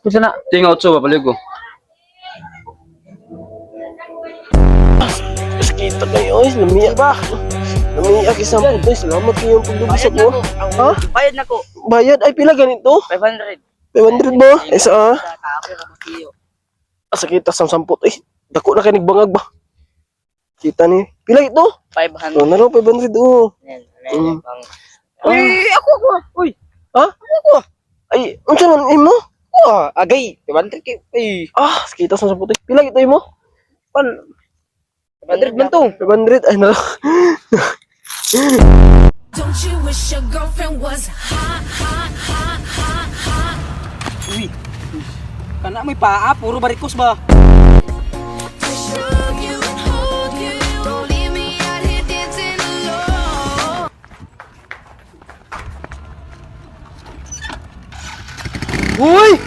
Kusa na. Tinga utso ba baligo. Mas kita kayo, oy. Lamiya ba? Lamiya isang puto. Salamat kayo yung paglubusok mo. Ha? Bayad na ko. Bayad? Ay, pila ganito? 500. 500 mo? Isa ah. Ako ka masiyo. Asa kita sa samput. Eh, dako na kayo nagbangag ba? Kita ni. Pila ito? 500. Oh, naro 500 oh. Yan. Uy, ako. Uy. Ha? Ako. Ay, unsa man imo? Agay. 500 kay. Ay. Ah, kita sa samput. Pila ito imo? Pan. 500 man to. 500 ay naro. Don't you wish your girlfriend was hot, hot, hot, hot, hot? Uy. Kana may paa, puro barikos ba? To show you and hold you, don't leave me out here dancing alone. Uy!